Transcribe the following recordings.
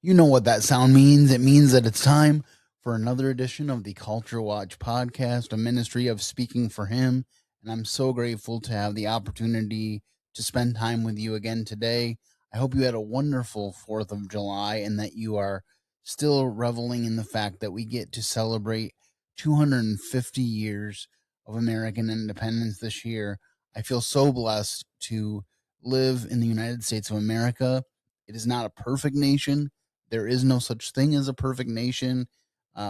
You know what that sound means. It means that it's time for another edition of the Culture Watch podcast, a ministry of speaking for him. And I'm so grateful to have the opportunity to spend time with you again today. I hope you had a wonderful 4th of July and that you are still reveling in the fact that we get to celebrate 250 years of American independence this year. I feel so blessed to live in the United States of America. It is not a perfect nation. There is no such thing as a perfect nation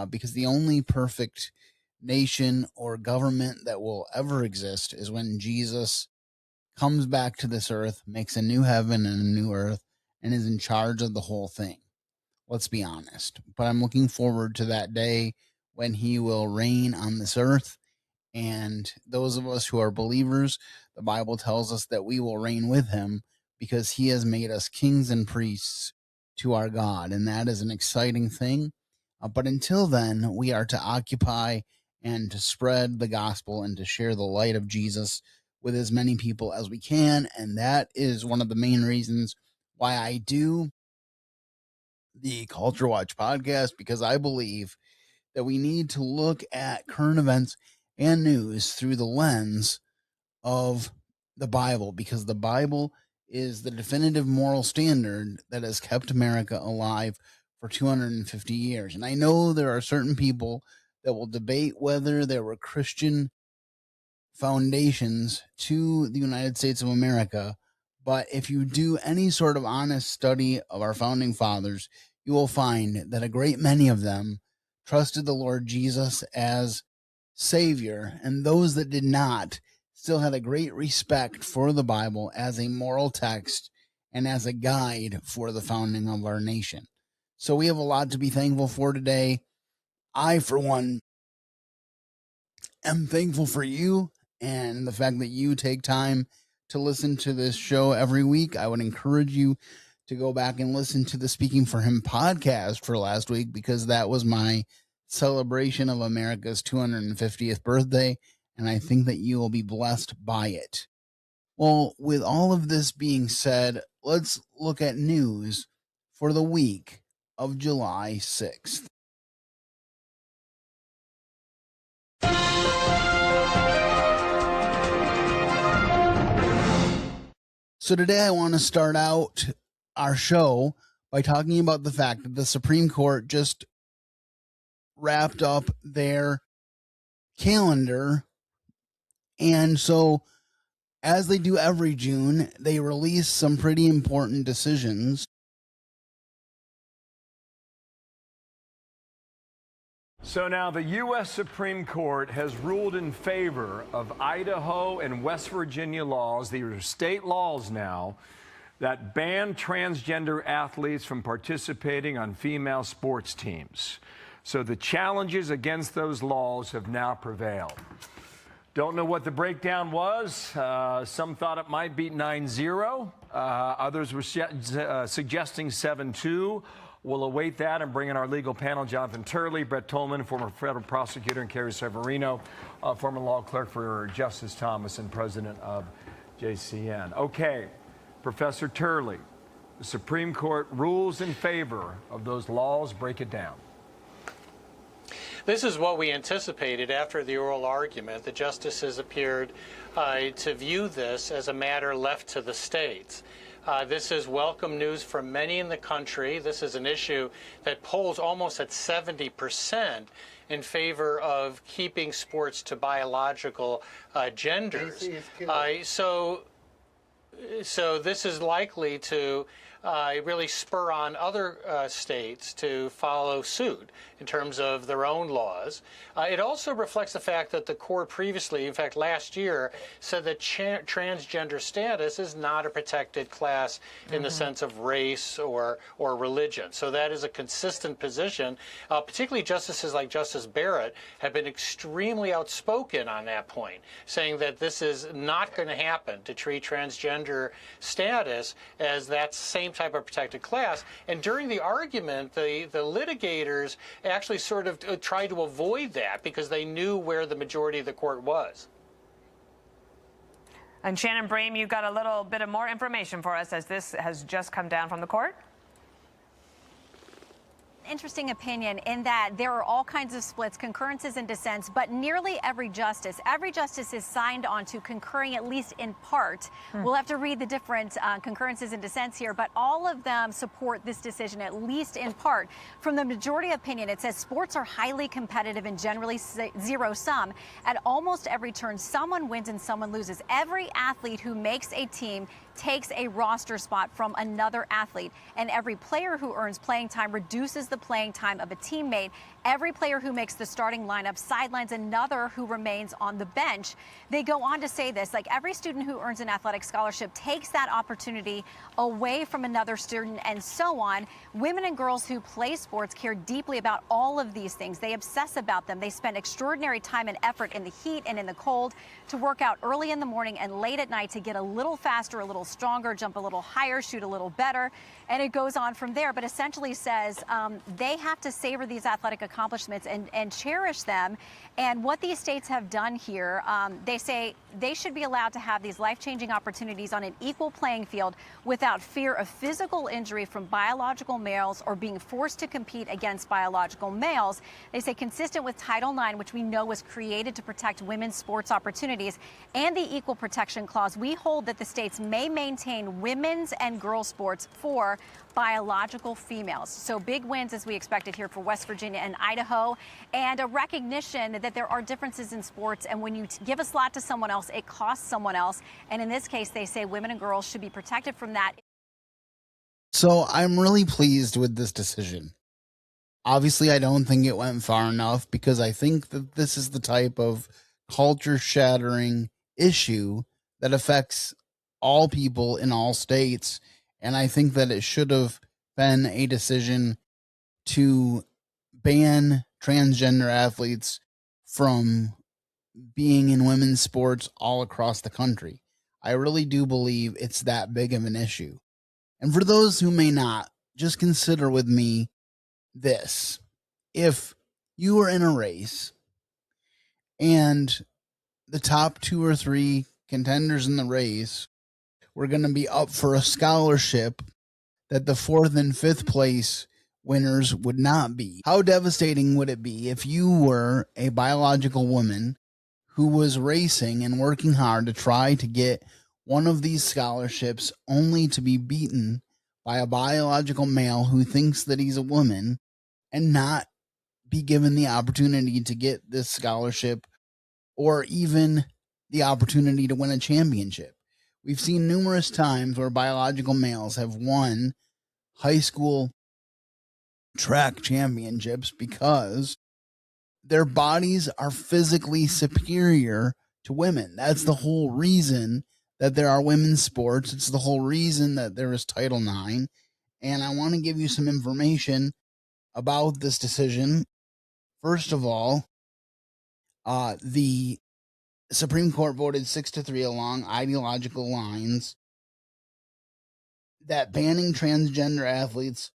because the only perfect nation or government that will ever exist is when Jesus comes back to this earth, makes a new heaven and a new earth, and is in charge of the whole thing. Let's be honest. But I'm looking forward to that day when he will reign on this earth. And those of us who are believers, the Bible tells us that we will reign with him because he has made us kings and priests to our God. And that is an exciting thing. But until then, we are to occupy and to spread the gospel and to share the light of Jesus with as many people as we can. And that is one of the main reasons why I do the Culture Watch podcast, because I believe that we need to look at current events and news through the lens of the Bible, because the Bible is the definitive moral standard that has kept America alive for 250 years. And I know there are certain people that will debate whether there were Christian foundations to the United States of America. But if you do any sort of honest study of our founding fathers, you will find that a great many of them trusted the Lord Jesus as Savior, and those that did not still had a great respect for the Bible as a moral text and as a guide for the founding of our nation. So we have a lot to be thankful for today. I, for one, am thankful for you and the fact that you take time to listen to this show every week. I would encourage you to go back and listen to the Speaking for Him podcast for last week, because that was my celebration of America's 250th birthday, and I think that you will be blessed by it. Well, with all of this being said, let's look at news for the week of July 6th. So today I want to start out our show by talking about the fact that the Supreme Court just wrapped up their calendar. And so, as they do every June, they release some pretty important decisions. So now the U.S. Supreme Court has ruled in favor of Idaho and West Virginia laws. These are state laws now that ban transgender athletes from participating on female sports teams. So the challenges against those laws have now prevailed. Don't know what the breakdown was. Some thought it might be 9-0. Others were suggesting 7-2. We'll await that and bring in our legal panel, Jonathan Turley, Brett Tolman, former federal prosecutor, and Carrie Severino, former law clerk for Justice Thomas and president of JCN. Okay, Professor Turley, the Supreme Court rules in favor of those laws. Break it down. This is what we anticipated after the oral argument. The justices appeared to view this as a matter left to the states. This is welcome news for many in the country. This is an issue that polls almost at 70% in favor of keeping sports to biological genders. So this is likely to really spur on other states to follow suit in terms of their own laws. It also reflects the fact that the court previously, in fact last year, said that transgender status is not a protected class in the sense of race or religion. So that is a consistent position. Particularly justices like Justice Barrett have been extremely outspoken on that point, saying that this is not going to happen, to treat transgender status as that same type of protected class. And during the argument, the litigators actually sort of tried to avoid that because they knew where the majority of the court was. And Shannon Brame, you've got a little bit of more information for us as this has just come down from the court. interesting opinion in that there are all kinds of splits, concurrences and dissents, but nearly every justice is signed on to concurring at least in part. We'll have to read the different concurrences and dissents here, but all of them support this decision at least in part. From the majority opinion, it says sports are highly competitive and generally zero-sum. At almost every turn, someone wins and someone loses. Every athlete who makes a team takes a roster spot from another athlete, and every player who earns playing time reduces the playing time of a teammate. Every player who makes the starting lineup sidelines another who remains on the bench. They go on to say this, like every student who earns an athletic scholarship takes that opportunity away from another student, and so on. Women and girls who play sports care deeply about all of these things. They obsess about them. They spend extraordinary time and effort in the heat and in the cold to work out early in the morning and late at night to get a little faster, a little stronger, jump a little higher, shoot a little better, and it goes on from there. But essentially says they have to savor these athletic accomplishments and cherish them. And what these states have done here, they say they should be allowed to have these life-changing opportunities on an equal playing field without fear of physical injury from biological males or being forced to compete against biological males. They say consistent with Title IX, which we know was created to protect women's sports opportunities, and the Equal Protection Clause, we hold that the states may maintain women's and girls' sports for biological females. So big wins as we expected here for West Virginia and Idaho, and a recognition that there are differences in sports, and when you give a slot to someone else, it costs someone else. And in this case, they say women and girls should be protected from that. So I'm really pleased with this decision. Obviously, I don't think it went far enough because I think that this is the type of culture-shattering issue that affects all people in all states. And I think that it should have been a decision to ban transgender athletes from being in women's sports all across the country. I really do believe it's that big of an issue. And for those who may not, just consider with me this. If you were in a race and the top 2 or 3 contenders in the race were going to be up for a scholarship that the 4th and 5th place winners would not be, how devastating would it be if you were a biological woman who was racing and working hard to try to get one of these scholarships only to be beaten by a biological male who thinks that he's a woman and not be given the opportunity to get this scholarship or even the opportunity to win a championship? We've seen numerous times where biological males have won high school track championships because their bodies are physically superior to women. That's the whole reason that there are women's sports. It's the whole reason that there is Title IX. And I want to give you some information about this decision. First of all, the Supreme Court voted 6-3 along ideological lines that banning transgender athletes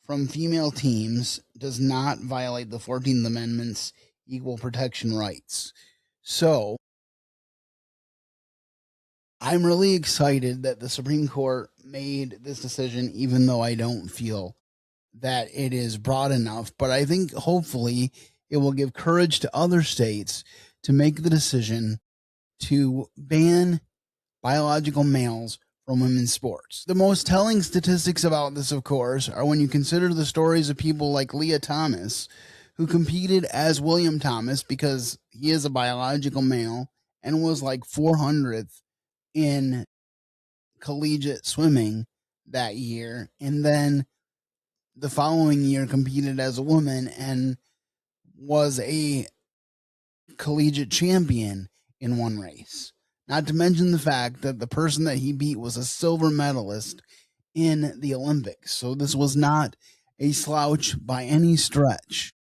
from female teams does not violate the 14th Amendment's equal protection rights. So I'm really excited that the Supreme Court made this decision, even though I don't feel that it is broad enough. But I think hopefully it will give courage to other states to make the decision to ban biological males from women's sports. The most telling statistics about this, of course, are when you consider the stories of people like Leah Thomas, who competed as William Thomas because he is a biological male and was like 400th in collegiate swimming that year, and then the following year competed as a woman and was a collegiate champion in one race. Not to mention the fact that the person that he beat was a silver medalist in the Olympics. So this was not a slouch by any stretch.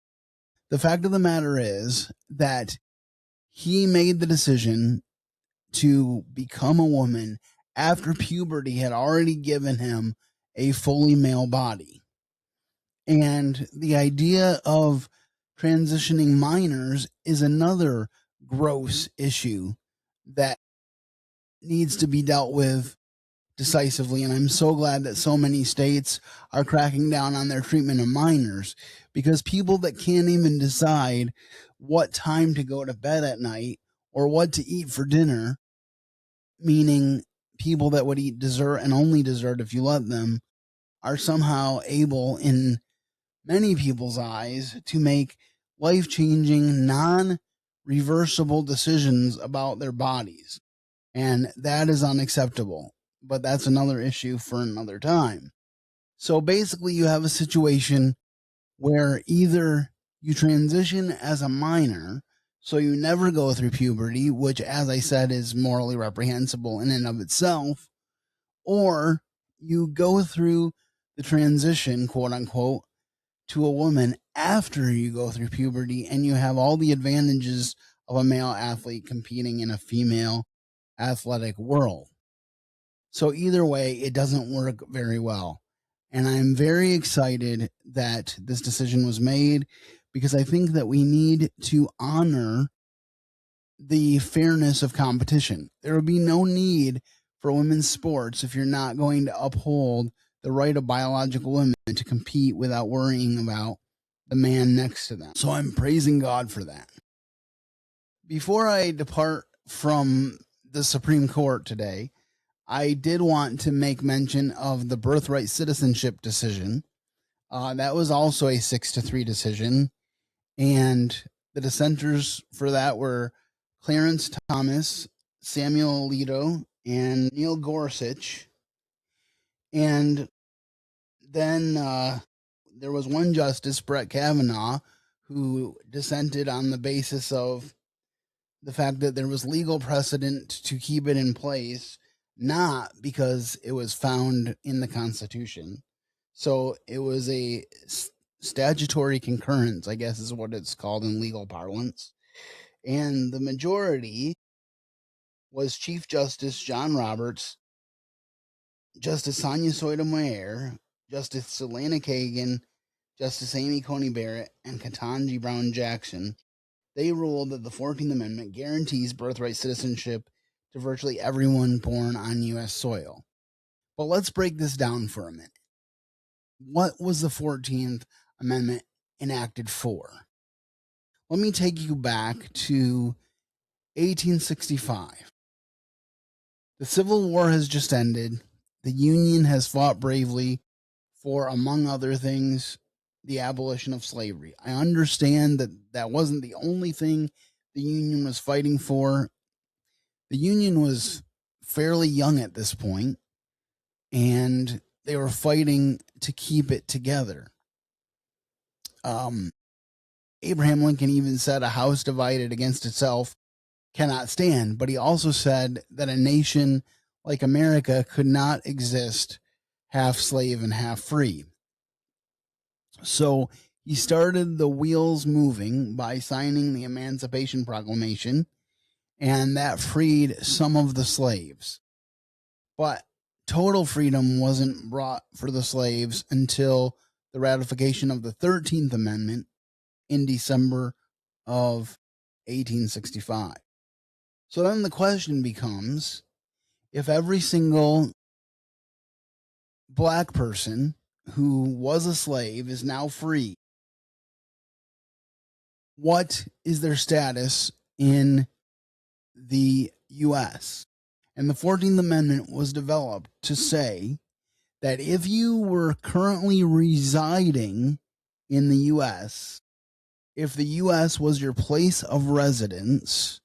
The fact of the matter is that he made the decision to become a woman after puberty had already given him a fully male body. And the idea of transitioning minors is another gross issue that needs to be dealt with decisively, and I'm so glad that so many states are cracking down on their treatment of minors, because people that can't even decide what time to go to bed at night or what to eat for dinner, meaning people that would eat dessert and only dessert if you let them, are somehow able, in many people's eyes, to make life-changing, non-reversible decisions about their bodies. And that is unacceptable. But that's another issue for another time. So basically, you have a situation where either you transition as a minor, so you never go through puberty, which, as I said, is morally reprehensible in and of itself, or you go through the transition, quote unquote, to a woman after you go through puberty, and you have all the advantages of a male athlete competing in a female athletic world. So either way, it doesn't work very well. And I'm very excited that this decision was made, because I think that we need to honor the fairness of competition. There will be no need for women's sports if you're not going to uphold the right of biological women to compete without worrying about the man next to them. So I'm praising God for that. Before I depart from the Supreme Court today, I did want to make mention of the birthright citizenship decision. That was also a 6-3 decision. And the dissenters for that were Clarence Thomas, Samuel Alito, and Neil Gorsuch. And then there was one justice, Brett Kavanaugh, who dissented on the basis of the fact that there was legal precedent to keep it in place, not because it was found in the Constitution. So it was a statutory concurrence, I guess is what it's called in legal parlance. And the majority was Chief Justice John Roberts, Justice Sonia Sotomayor, Justice Selena Kagan, Justice Amy Coney Barrett, and Ketanji Brown Jackson. They ruled that the 14th Amendment guarantees birthright citizenship to virtually everyone born on U.S. soil. But let's break this down for a minute. What was the 14th Amendment enacted for? Let me take you back to 1865. The Civil War has just ended. The Union has fought bravely for, among other things, the abolition of slavery. I understand that that wasn't the only thing the Union was fighting for. The Union was fairly young at this point, and they were fighting to keep it together. Abraham Lincoln even said a house divided against itself cannot stand, but he also said that a nation like America could not exist half slave and half free. So he started the wheels moving by signing the Emancipation Proclamation, and that freed some of the slaves. But total freedom wasn't brought for the slaves until the ratification of the 13th Amendment in December of 1865. So then the question becomes, if every single black person who was a slave is now free, what is their status in the U.S.? And the 14th Amendment was developed to say that if you were currently residing in the U.S., if the U.S. was your place of residence,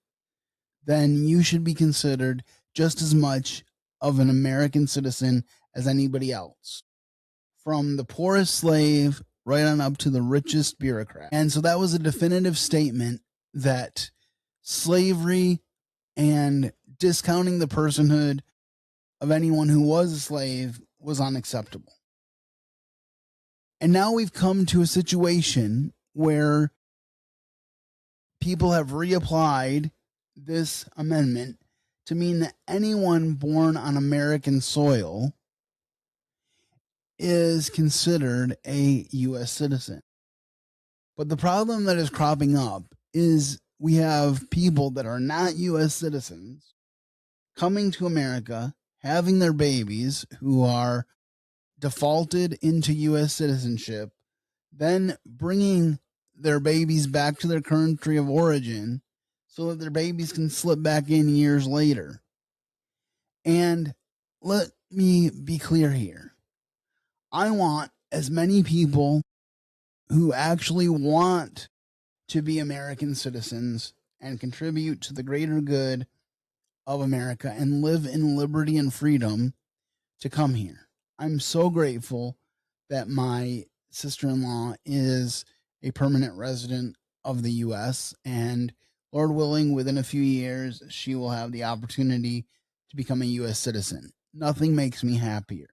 then you should be considered just as much of an American citizen as anybody else, from the poorest slave right on up to the richest bureaucrat. And so that was a definitive statement that slavery and discounting the personhood of anyone who was a slave was unacceptable. And now we've come to a situation where people have reapplied this amendment to mean that anyone born on American soil is considered a U.S. citizen. But the problem that is cropping up is we have people that are not U.S. citizens coming to America, having their babies who are defaulted into U.S. citizenship, then bringing their babies back to their country of origin so that their babies can slip back in years later. And let me be clear here. I want as many people who actually want to be American citizens and contribute to the greater good of America and live in liberty and freedom to come here. I'm so grateful that my sister-in-law is a permanent resident of the U.S. and Lord willing, within a few years, she will have the opportunity to become a U.S. citizen. Nothing makes me happier.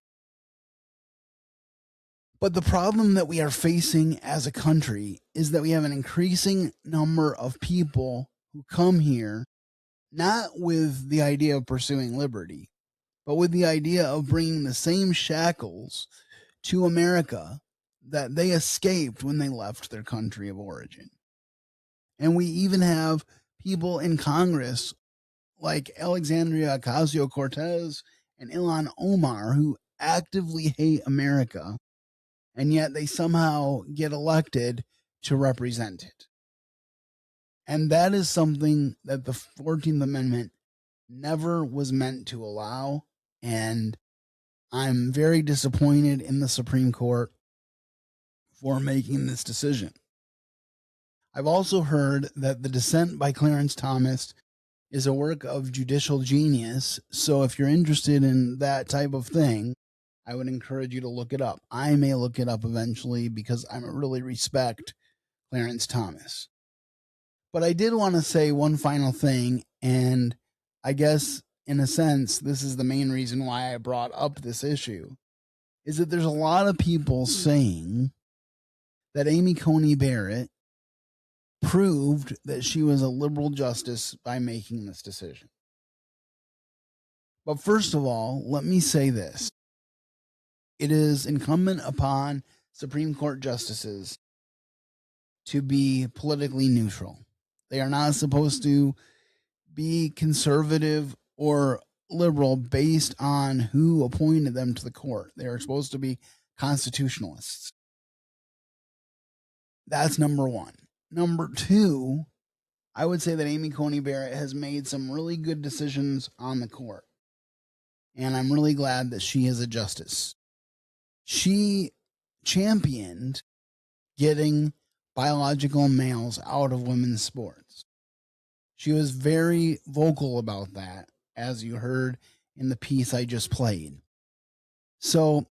But the problem that we are facing as a country is that we have an increasing number of people who come here not with the idea of pursuing liberty, but with the idea of bringing the same shackles to America that they escaped when they left their country of origin. And we even have people in Congress like Alexandria Ocasio-Cortez and Ilhan Omar who actively hate America, and yet they somehow get elected to represent it. And that is something that the 14th Amendment never was meant to allow. And I'm very disappointed in the Supreme Court for making this decision. I've also heard that the dissent by Clarence Thomas is a work of judicial genius. So if you're interested in that type of thing, I would encourage you to look it up. I may look it up eventually because I really respect Clarence Thomas. But I did want to say one final thing, and I guess in a sense, this is the main reason why I brought up this issue, is that there's a lot of people saying that Amy Coney Barrett proved that she was a liberal justice by making this decision. But first of all, let me say this. It is incumbent upon Supreme Court justices to be politically neutral. They are not supposed to be conservative or liberal based on who appointed them to the court. They are supposed to be constitutionalists. That's number one. Number two, I would say that Amy Coney Barrett has made some really good decisions on the court. And I'm really glad that she is a justice. She championed getting biological males out of women's sports. She was very vocal about that, as you heard in the piece I just played. So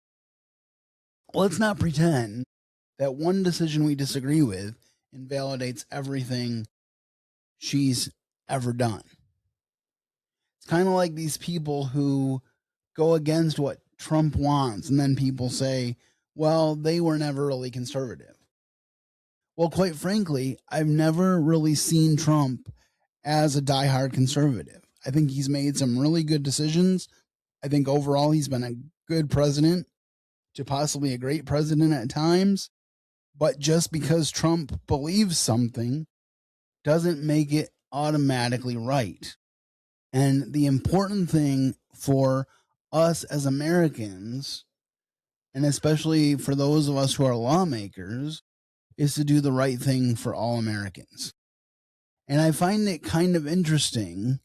let's not pretend that one decision we disagree with invalidates everything she's ever done. It's kind of like these people who go against what Trump wants, and then people say, well, they were never really conservative. Well, quite frankly, I've never really seen Trump as a diehard conservative. I think he's made some really good decisions. I think overall he's been a good president to possibly a great president at times. But just because Trump believes something doesn't make it automatically right. And the important thing for us as Americans, and especially for those of us who are lawmakers, is to do the right thing for all Americans. And I find it kind of interesting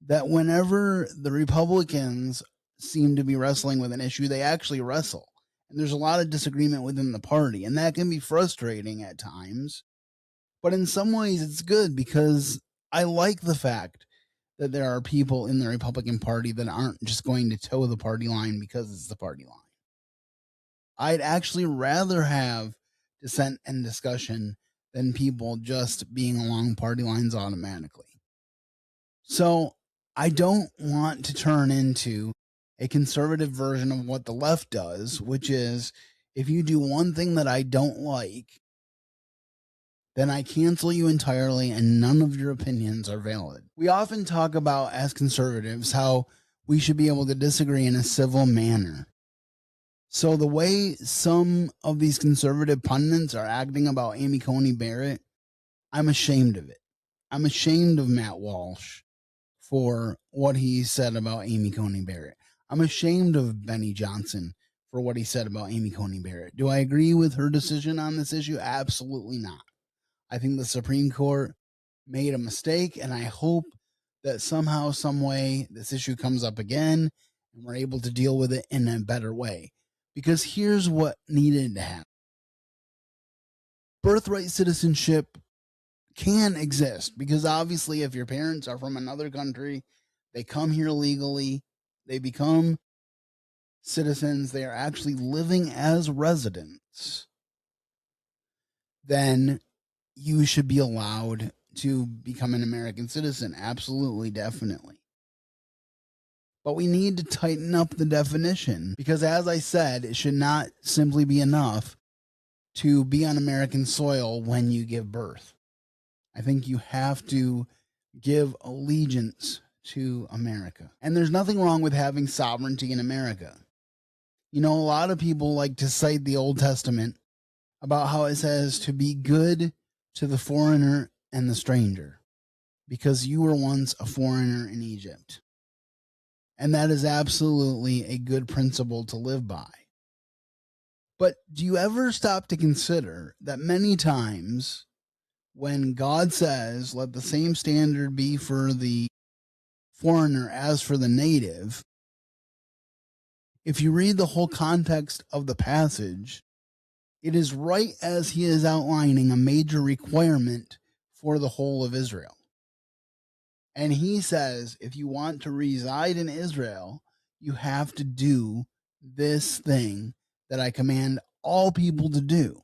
that whenever the Republicans seem to be wrestling with an issue, they actually wrestle. And there's a lot of disagreement within the party, and that can be frustrating at times. But in some ways, it's good because I like the fact that there are people in the Republican Party that aren't just going to toe the party line because it's the party line. I'd actually rather have dissent and discussion than people just being along party lines automatically. So I don't want to turn into a conservative version of what the left does, which is if you do one thing that I don't like, then I cancel you entirely and none of your opinions are valid. We often talk about, as conservatives, how we should be able to disagree in a civil manner. So the way some of these conservative pundits are acting about Amy Coney Barrett, I'm ashamed of it. I'm ashamed of Matt Walsh for what he said about Amy Coney Barrett. I'm ashamed of Benny Johnson for what he said about Amy Coney Barrett. Do I agree with her decision on this issue? Absolutely not. I think the Supreme Court made a mistake, and I hope that somehow, some way, this issue comes up again and we're able to deal with it in a better way. Because here's what needed to happen. Birthright citizenship can exist because obviously if your parents are from another country, they come here legally, they become citizens, they are actually living as residents, then you should be allowed to become an American citizen. Absolutely, definitely. But we need to tighten up the definition because, as I said, it should not simply be enough to be on American soil when you give birth. I think you have to give allegiance to America. And there's nothing wrong with having sovereignty in America. You know, a lot of people like to cite the Old Testament about how it says to be good to the foreigner and the stranger because you were once a foreigner in Egypt. And that is absolutely a good principle to live by. But do you ever stop to consider that many times when God says, let the same standard be for the foreigner as for the native, if you read the whole context of the passage, it is right as he is outlining a major requirement for the whole of Israel. And he says, if you want to reside in Israel, you have to do this thing that I command all people to do.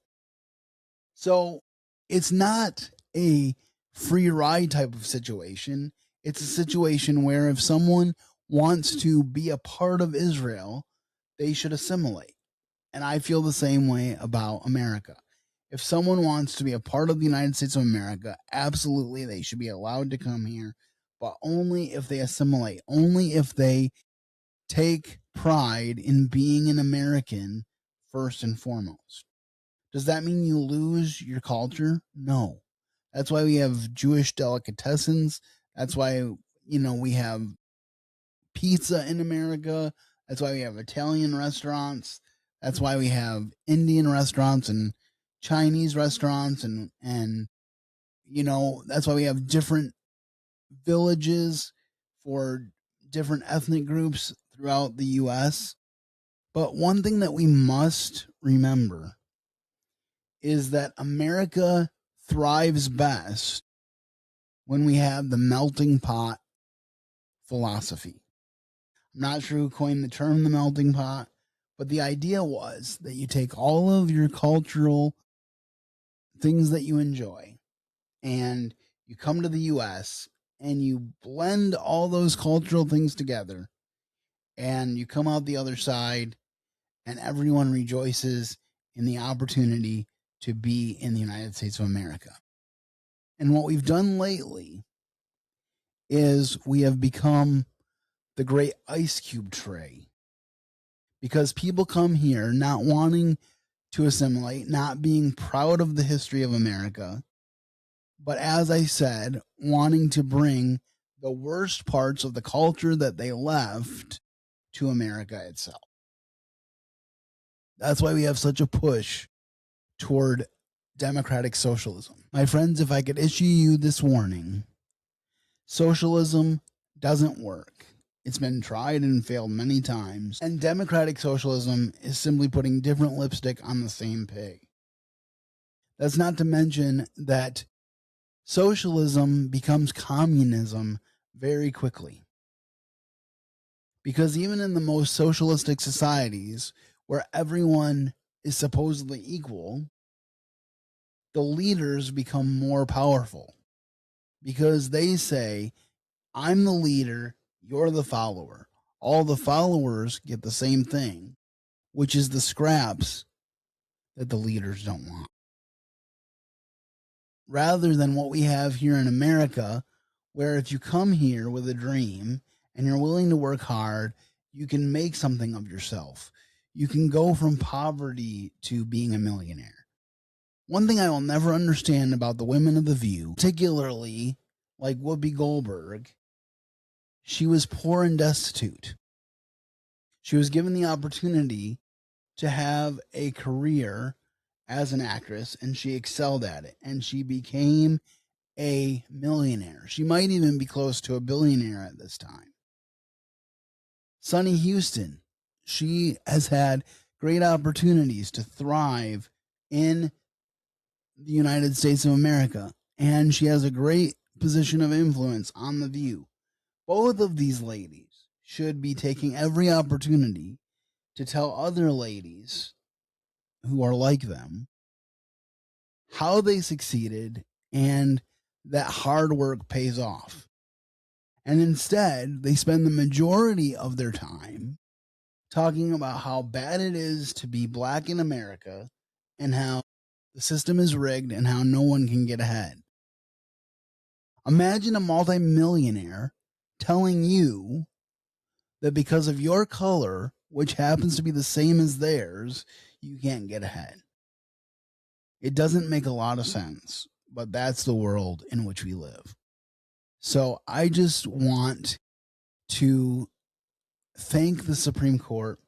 So it's not a free ride type of situation. It's a situation where if someone wants to be a part of Israel, they should assimilate. And I feel the same way about America. If someone wants to be a part of the United States of America, absolutely they should be allowed to come here, but only if they assimilate, only if they take pride in being an American first and foremost. Does that mean you lose your culture? No. That's why we have Jewish delicatessens. That's why, we have pizza in America. That's why we have Italian restaurants. That's why we have Indian restaurants and Chinese restaurants and that's why we have different villages for different ethnic groups throughout the US. But one thing that we must remember is that America thrives best when we have the melting pot philosophy. I'm not sure who coined the term the melting pot, but the idea was that you take all of your cultural things that you enjoy and you come to the US and you blend all those cultural things together and you come out the other side and everyone rejoices in the opportunity to be in the United States of America. And what we've done lately is we have become the great ice cube tray because people come here not wanting to assimilate, not being proud of the history of America, but as I said, wanting to bring the worst parts of the culture that they left to America itself. That's why we have such a push toward democratic socialism. My friends, if I could issue you this warning, socialism doesn't work. It's been tried and failed many times. And democratic socialism is simply putting different lipstick on the same pig. That's not to mention that socialism becomes communism very quickly. Because even in the most socialistic societies, where everyone is supposedly equal, the leaders become more powerful. Because they say, I'm the leader, you're the follower. All the followers get the same thing, which is the scraps that the leaders don't want. Rather than what we have here in America, where if you come here with a dream and you're willing to work hard, you can make something of yourself. You can go from poverty to being a millionaire. One thing I will never understand about the women of The View, particularly like Whoopi Goldberg, she was poor and destitute. She was given the opportunity to have a career as an actress, and she excelled at it, and she became a millionaire. She might even be close to a billionaire at this time. Sunny Houston, she has had great opportunities to thrive in the United States of America, and she has a great position of influence on The View. Both of these ladies should be taking every opportunity to tell other ladies who are like them how they succeeded and that hard work pays off. And instead, they spend the majority of their time talking about how bad it is to be black in America and how the system is rigged and how no one can get ahead. Imagine a multimillionaire telling you that because of your color, which happens to be the same as theirs, you can't get ahead. It doesn't make a lot of sense, but that's the world in which we live. So I just want to thank the Supreme Court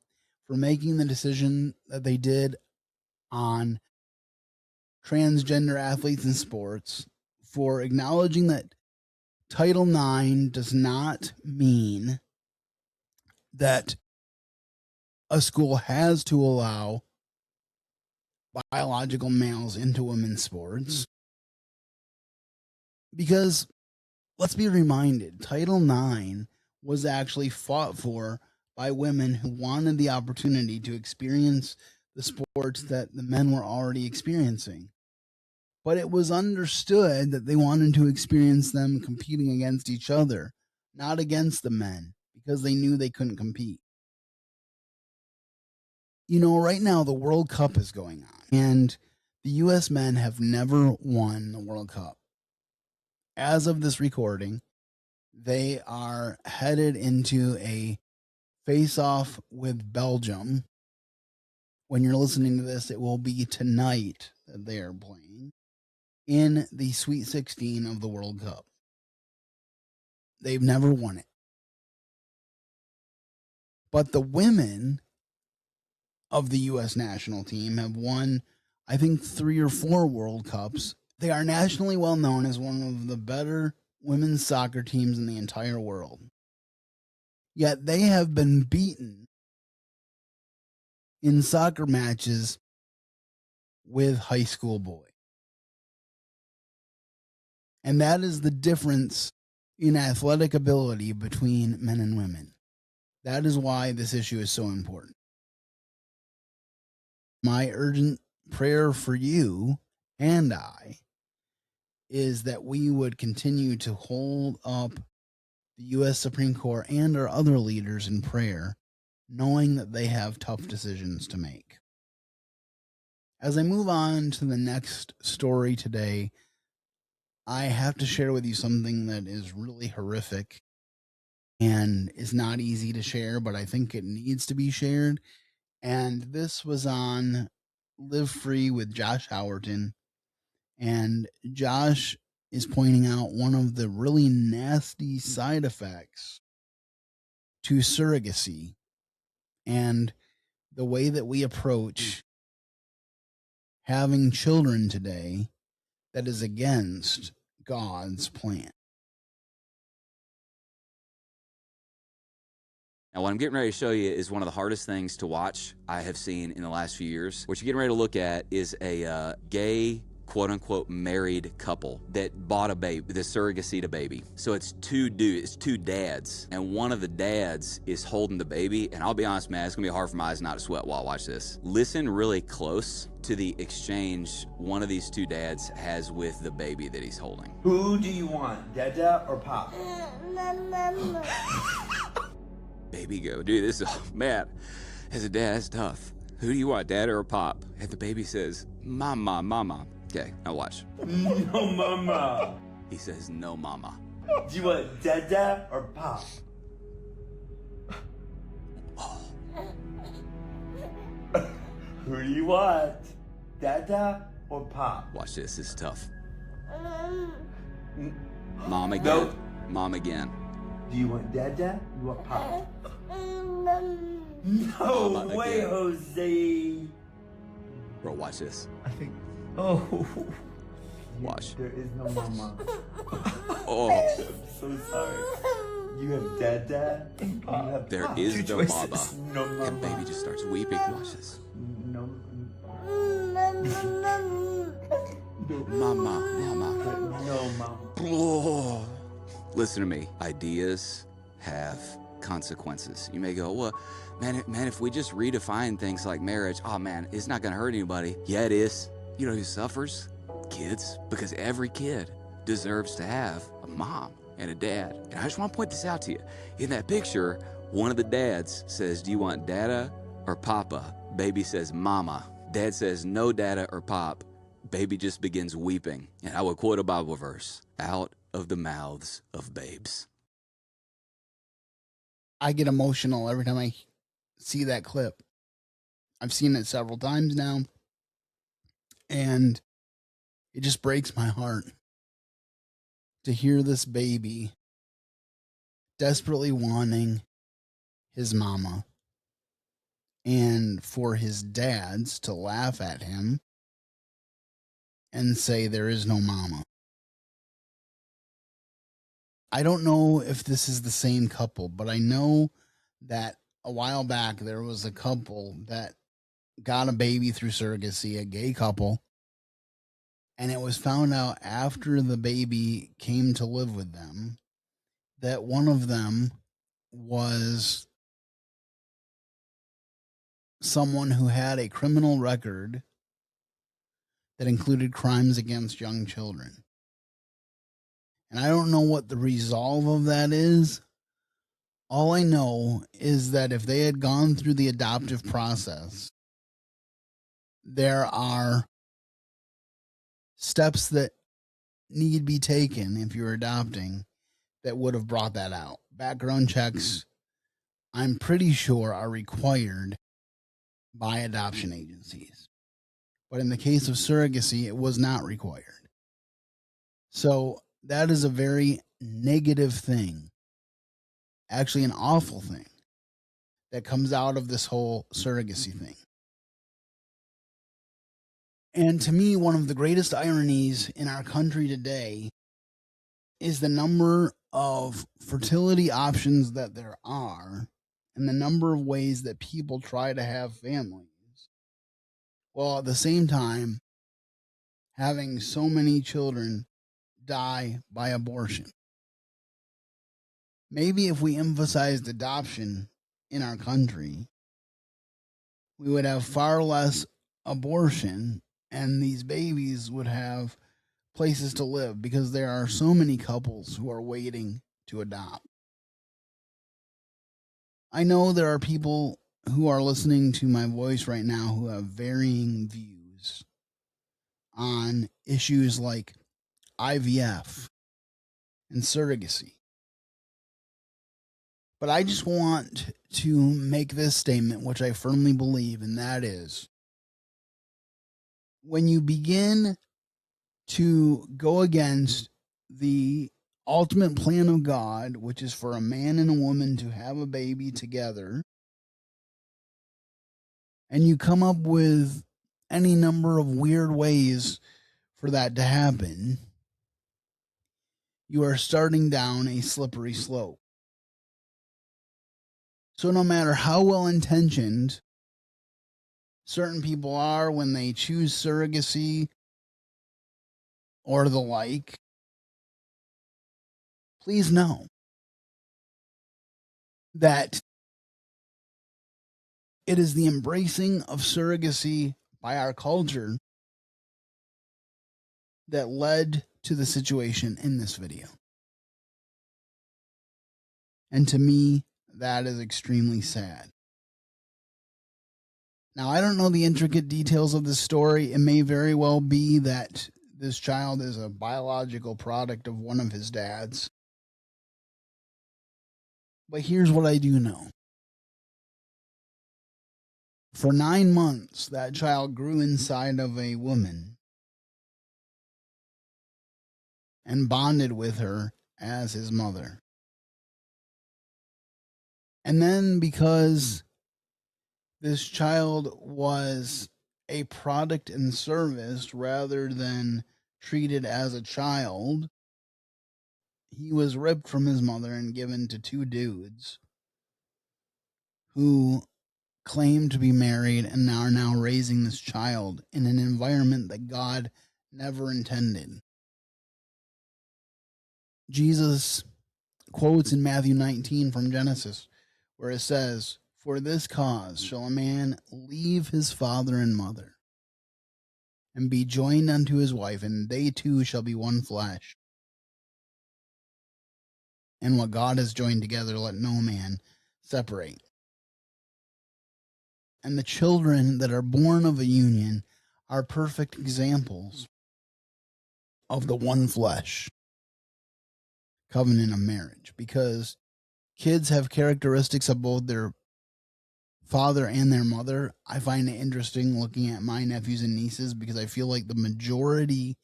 for making the decision that they did on transgender athletes in sports, for acknowledging that Title IX does not mean that a school has to allow biological males into women's sports. Because let's be reminded, Title IX was actually fought for by women who wanted the opportunity to experience the sports that the men were already experiencing. But it was understood that they wanted to experience them competing against each other, not against the men, because they knew they couldn't compete. You know, right now the World Cup is going on, and the U.S. men have never won the World Cup. As of this recording, they are headed into a face-off with Belgium. When you're listening to this, it will be tonight that they are playing in the Sweet 16 of the World Cup. They've never won it. But the women of the U.S. national team have won, I think, 3 or 4 World Cups. They are nationally well known as one of the better women's soccer teams in the entire world. Yet they have been beaten in soccer matches with high school boys. And that is the difference in athletic ability between men and women. That is why this issue is so important. My urgent prayer for you and I is that we would continue to hold up the U.S. Supreme Court and our other leaders in prayer, knowing that they have tough decisions to make. As I move on to the next story today, I have to share with you something that is really horrific and is not easy to share, but I think it needs to be shared. And this was on Live Free with Josh Howerton. And Josh is pointing out one of the really nasty side effects to surrogacy and the way that we approach having children today that is against God's plan. Now, what I'm getting ready to show you is one of the hardest things to watch I have seen in the last few years. What you're getting ready to look at is a gay, quote-unquote, married couple that bought a baby, the surrogacy to baby. So it's two dads, and one of the dads is holding the baby, and I'll be honest, man, it's gonna be hard for my eyes not to sweat while I watch this. Listen really close to the exchange one of these two dads has with the baby that he's holding. Who do you want, Dada or Pop? Baby go, dude, this is, oh, man, as a dad, that's tough. Who do you want, Dad or Pop? And the baby says, Mama, Mama. Okay, now watch. No, Mama. He says, no, Mama. Do you want Dada or Pop? Oh. Who do you want, Dada or Pop? Watch this is tough. Mom again. Nope. Mom again. Do you want Dada? You want Pop? No Momma way, again. Jose. Bro, watch this. I think. Oh. Watch. There is no mama. Oh, I'm so sorry. You have dad. And you have there pop. is Two no choices. mama. No And mama. baby just starts weeping. Watch this. No. Mama. No mama. Oh. Listen to me. Ideas have consequences. You may go, well, man, if we just redefine things like marriage, oh man, it's not gonna hurt anybody. Yeah, it is. You know who suffers? Kids. Because every kid deserves to have a mom and a dad. And I just want to point this out to you. In that picture, one of the dads says, do you want dada or papa? Baby says, mama. Dad says, no dada or pop. Baby just begins weeping. And I would quote a Bible verse, out of the mouths of babes. I get emotional every time I see that clip. I've seen it several times now, and it just breaks my heart to hear this baby desperately wanting his mama, and for his dads to laugh at him and say there is no mama. I don't know if this is the same couple, but I know that a while back there was a couple that got a baby through surrogacy, a gay couple, and it was found out after the baby came to live with them that one of them was someone who had a criminal record that included crimes against young children. And I don't know what the resolve of that is. All I know is that if they had gone through the adoptive process, there are steps that need to be taken if you're adopting that would have brought that out. Background checks, I'm pretty sure, are required by adoption agencies. But in the case of surrogacy, it was not required. So that is a very negative thing, actually an awful thing, that comes out of this whole surrogacy thing. And to me, one of the greatest ironies in our country today is the number of fertility options that there are and the number of ways that people try to have families, while at the same time having so many children die by abortion. Maybe if we emphasized adoption in our country, we would have far less abortion and these babies would have places to live, because there are so many couples who are waiting to adopt. I know there are people who are listening to my voice right now who have varying views on issues like IVF and surrogacy. But I just want to make this statement, which I firmly believe, and that is, when you begin to go against the ultimate plan of God, which is for a man and a woman to have a baby together, and you come up with any number of weird ways for that to happen, you are starting down a slippery slope. So no matter how well-intentioned certain people are when they choose surrogacy or the like, please know that it is the embracing of surrogacy by our culture that led to the situation in this video. And to me, that is extremely sad. Now, I don't know the intricate details of this story. It may very well be that this child is a biological product of one of his dads. But here's what I do know. For 9 months, that child grew inside of a woman and bonded with her as his mother. And then, because this child was a product and service rather than treated as a child. He was ripped from his mother and given to two dudes who claim to be married and are now raising this child in an environment that God never intended. Jesus quotes in Matthew 19 from Genesis, where it says, "For this cause shall a man leave his father and mother, and be joined unto his wife, and they two shall be one flesh. And what God has joined together, let no man separate." And the children that are born of a union are perfect examples of the one flesh covenant of marriage, because kids have characteristics of both their father and their mother. I find it interesting looking at my nephews and nieces, because I feel like the majority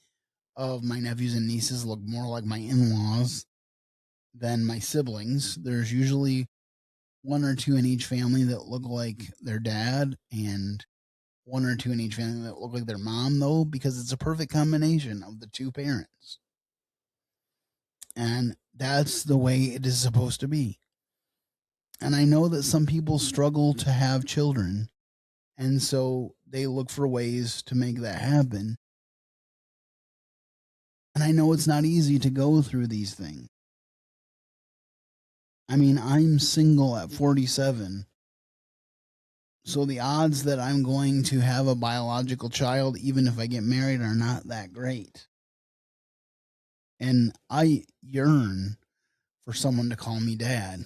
of my nephews and nieces look more like my in-laws than my siblings. There's usually one or two in each family that look like their dad, and one or two in each family that look like their mom, though, because it's a perfect combination of the two parents. And that's the way it is supposed to be. And I know that some people struggle to have children, and so they look for ways to make that happen. And I know it's not easy to go through these things. I mean, I'm single at 47. So the odds that I'm going to have a biological child, even if I get married, are not that great. And I yearn for someone to call me dad.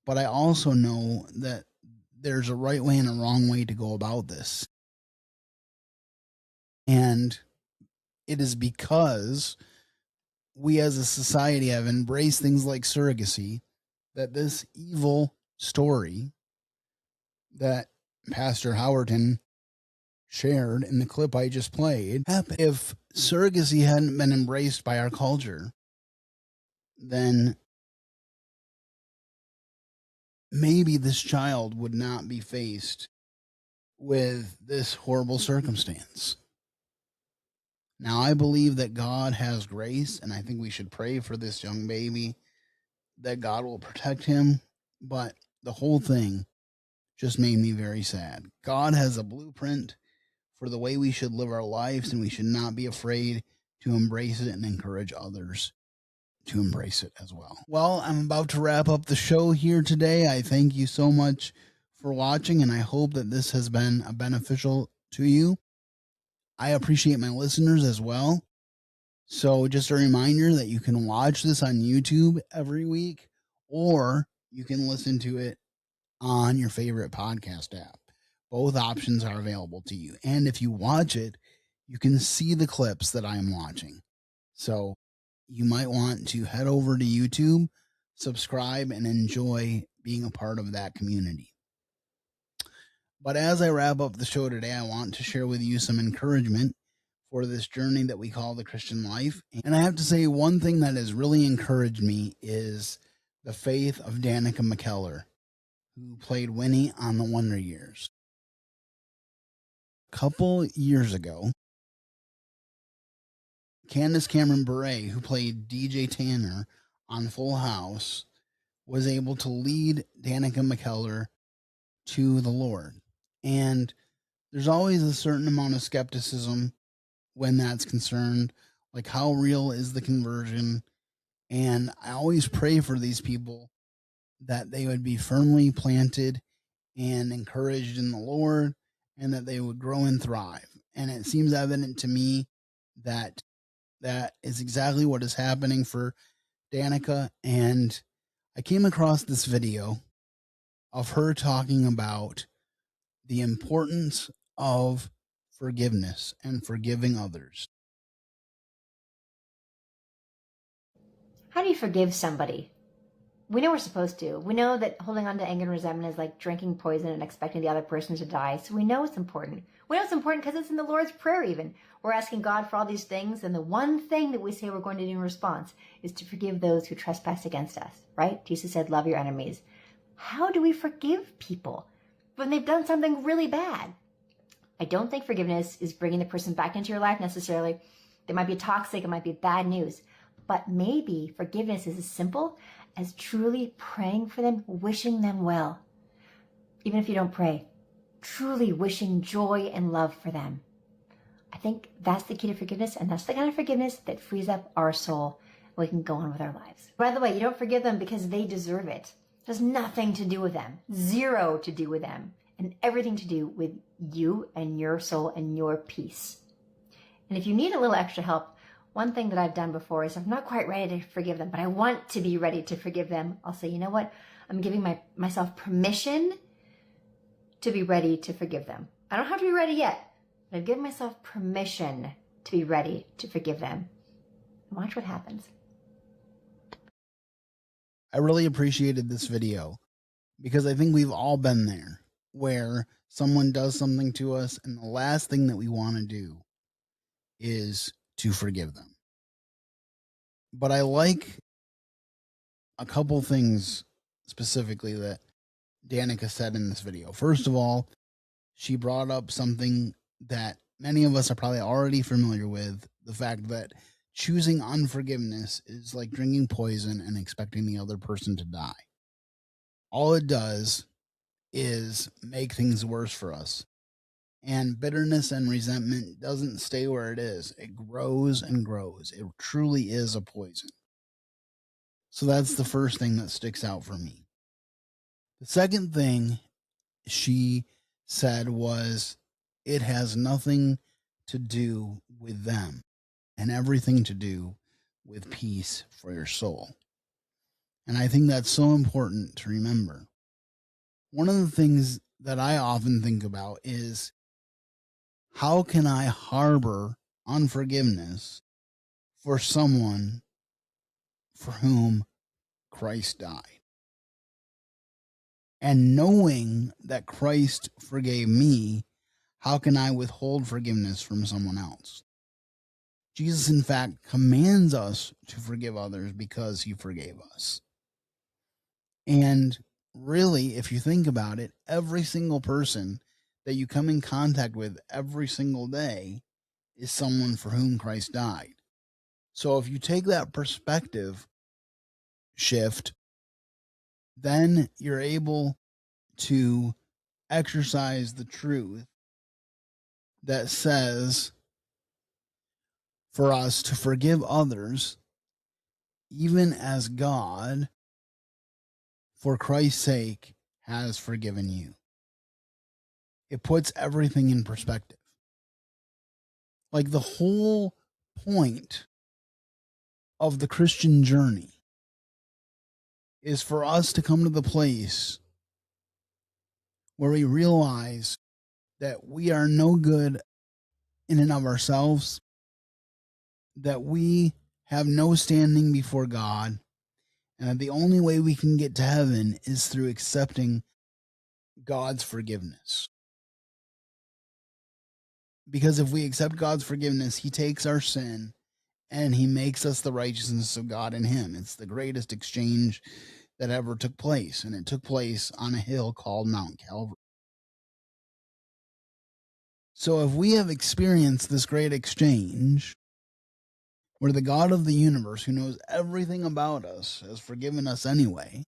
But I also know that there's a right way and a wrong way to go about this. And it is because we as a society have embraced things like surrogacy that this evil story that Pastor Howerton shared in the clip I just played happened. If surrogacy hadn't been embraced by our culture, then maybe this child would not be faced with this horrible circumstance. Now, I believe that God has grace, and I think we should pray for this young baby, that God will protect him. But the whole thing just made me very sad. God has a blueprint for the way we should live our lives, and we should not be afraid to embrace it and encourage others to embrace it as well. Well, I'm about to wrap up the show here today. I thank you so much for watching, and I hope that this has been beneficial to you. I appreciate my listeners as well. So just a reminder that you can watch this on YouTube every week, or you can listen to it on your favorite podcast app. Both options are available to you. And if you watch it, you can see the clips that I'm watching. So you might want to head over to YouTube, subscribe, and enjoy being a part of that community. But as I wrap up the show today, I want to share with you some encouragement for this journey that we call the Christian life. And I have to say, one thing that has really encouraged me is the faith of Danica McKellar, who played Winnie on The Wonder Years. A couple years ago, Candace Cameron Bure, who played DJ Tanner on Full House, was able to lead Danica McKellar to the Lord. And there's always a certain amount of skepticism when that's concerned, like how real is the conversion? And I always pray for these people that they would be firmly planted and encouraged in the Lord, and that they would grow and thrive. And it seems evident to me that that is exactly what is happening for Danica. And I came across this video of her talking about the importance of forgiveness and forgiving others. How do you forgive somebody? We know we're supposed to. We know that holding on to anger and resentment is like drinking poison and expecting the other person to die. So we know it's important. We know it's important because it's in the Lord's Prayer even. We're asking God for all these things, and the one thing that we say we're going to do in response is to forgive those who trespass against us, right? Jesus said, love your enemies. How do we forgive people? when they've done something really bad. I don't think forgiveness is bringing the person back into your life necessarily. They might be toxic, it might be bad news, but maybe forgiveness is as simple as truly praying for them, wishing them well. Even if you don't pray, truly wishing joy and love for them. I think that's the key to forgiveness, and that's the kind of forgiveness that frees up our soul. We can go on with our lives. By the way, you don't forgive them because they deserve it. It has nothing to do with them, zero to do with them, and everything to do with you and your soul and your peace. And if you need a little extra help, one thing that I've done before is I'm not quite ready to forgive them, but I want to be ready to forgive them. I'll say, you know what? I'm giving myself permission to be ready to forgive them. I don't have to be ready yet, but I've given myself permission to be ready to forgive them. Watch what happens. I really appreciated this video because I think we've all been there where someone does something to us and the last thing that we want to do is to forgive them. But I like a couple things specifically that Danica said in this video. First of all, she brought up something that many of us are probably already familiar with, the fact that choosing unforgiveness is like drinking poison and expecting the other person to die. All it does is make things worse for us. And bitterness and resentment doesn't stay where it is. It grows and grows. It truly is a poison. So that's the first thing that sticks out for me. The second thing she said was it has nothing to do with them and everything to do with peace for your soul. And I think that's so important to remember. One of the things that I often think about is, how can I harbor unforgiveness for someone for whom Christ died? And knowing that Christ forgave me, how can I withhold forgiveness from someone else? Jesus, in fact, commands us to forgive others because he forgave us. And really, if you think about it, every single person that you come in contact with every single day is someone for whom Christ died. So if you take that perspective shift, then you're able to exercise the truth that says for us to forgive others, even as God, for Christ's sake, has forgiven you. It puts everything in perspective. Like the whole point of the Christian journey is for us to come to the place where we realize that we are no good in and of ourselves, that we have no standing before God, and that the only way we can get to heaven is through accepting God's forgiveness. Because if we accept God's forgiveness, he takes our sin and he makes us the righteousness of God in him. It's the greatest exchange that ever took place, and it took place on a hill called Mount Calvary. So if we have experienced this great exchange, where the God of the universe, who knows everything about us, has forgiven us anyway,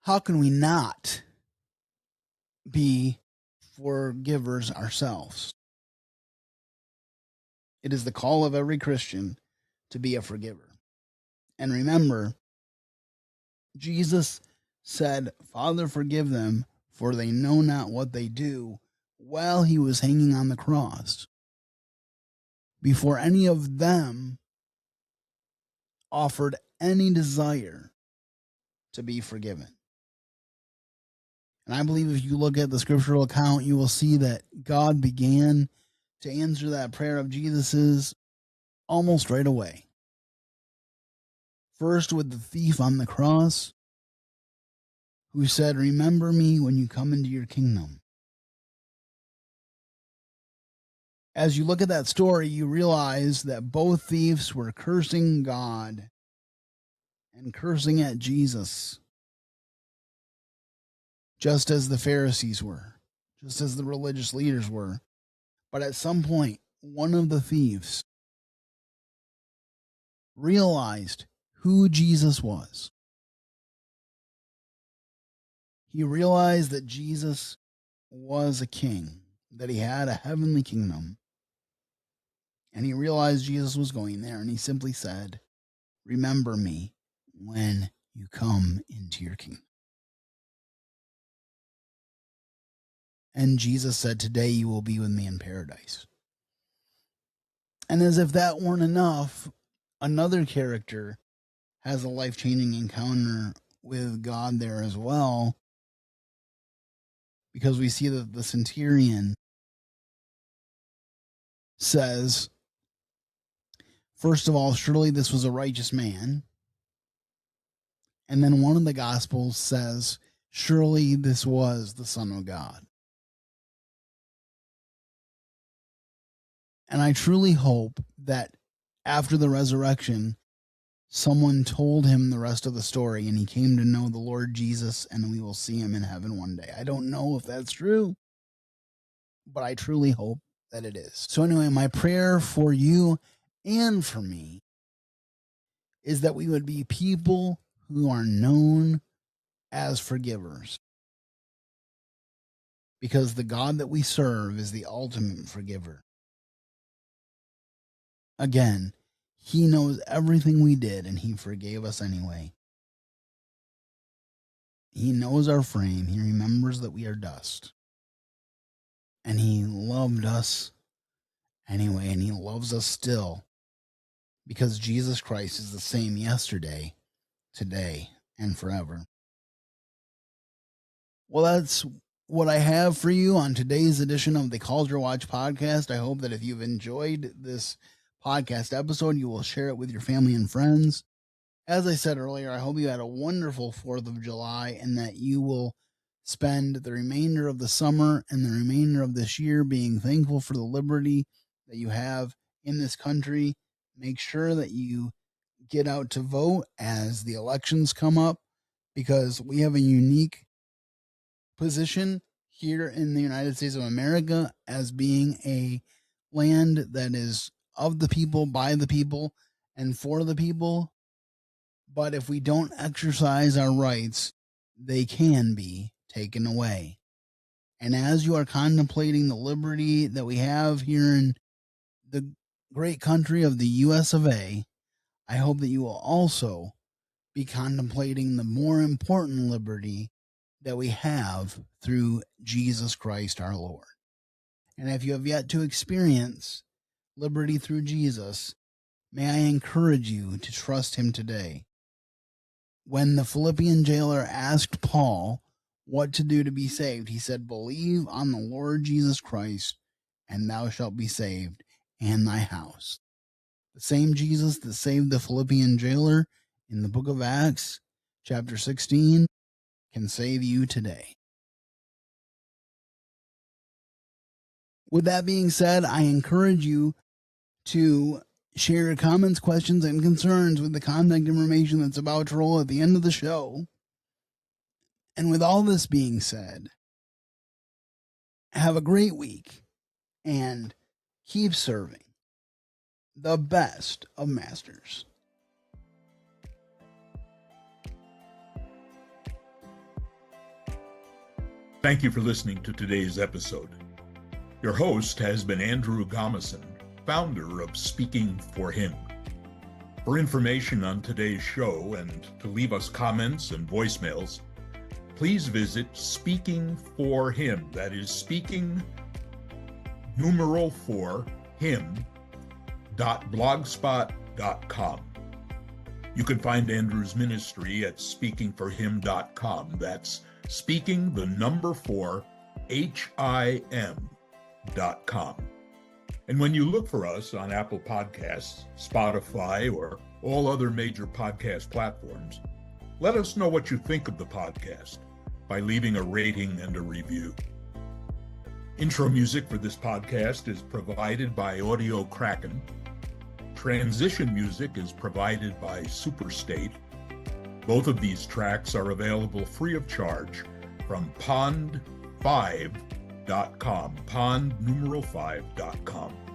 how can we not be forgivers ourselves? It is the call of every Christian to be a forgiver. And remember, Jesus said, "Father, forgive them, for they know not what they do," while he was hanging on the cross, before any of them offered any desire to be forgiven. And I believe if you look at the scriptural account, you will see that God began to answer that prayer of Jesus's almost right away. First with the thief on the cross, who said, "Remember me when you come into your kingdom." As you look at that story, you realize that both thieves were cursing God and cursing at Jesus. just as the Pharisees were, just as the religious leaders were. But at some point, one of the thieves realized who Jesus was. He realized that Jesus was a king, that he had a heavenly kingdom. And he realized Jesus was going there, and he simply said, "Remember me when you come into your kingdom." And Jesus said, "Today you will be with me in paradise." And as if that weren't enough, another character has a life-changing encounter with God there as well, because we see that the centurion says, first of all, surely this was a righteous man. And then one of the Gospels says, surely this was the Son of God. And I truly hope that after the resurrection, someone told him the rest of the story and he came to know the Lord Jesus and we will see him in heaven one day. I don't know if that's true, but I truly hope that it is. So anyway, my prayer for you and for me is that we would be people who are known as forgivers, because the God that we serve is the ultimate forgiver. Again, he knows everything we did and he forgave us anyway. He knows our frame. He remembers that we are dust. And he loved us anyway, and he loves us still, because Jesus Christ is the same yesterday, today, and forever. Well, that's what I have for you on today's edition of the Culture Watch podcast. I hope that if you've enjoyed this podcast episode, you will share it with your family and friends. As I said earlier, I hope you had a wonderful 4th of July and that you will spend the remainder of the summer and the remainder of this year being thankful for the liberty that you have in this country. Make sure that you get out to vote as the elections come up, because we have a unique position here in the United States of America as being a land that is of the people, by the people, and for the people. But if we don't exercise our rights, they can be taken away. And as you are contemplating the liberty that we have here in the great country of the US of A, I hope that you will also be contemplating the more important liberty that we have through Jesus Christ our Lord. And if you have yet to experience liberty through Jesus, may I encourage you to trust him today. When the Philippian jailer asked Paul what to do to be saved, he said, "Believe on the Lord Jesus Christ, and thou shalt be saved, and thy house." The same Jesus that saved the Philippian jailer in the book of Acts, chapter 16, can save you today. With that being said, I encourage you to share your comments, questions, and concerns with the contact information that's about to roll at the end of the show. And with all this being said, have a great week and keep serving the best of masters. Thank you for listening to today's episode. Your host has been Andrew Gomison, founder of Speaking for Him. For information on today's show and to leave us comments and voicemails, please visit Speaking for Him. That is speaking numeral for him.blogspot.com. You can find Andrew's ministry at speakingforhim.com. That's speaking the number 4 HIM.com. And when you look for us on Apple Podcasts, Spotify, or all other major podcast platforms, let us know what you think of the podcast by leaving a rating and a review. Intro music for this podcast is provided by Audio Kraken. Transition music is provided by Superstate. Both of these tracks are available free of charge from pond5.com, pond5.com.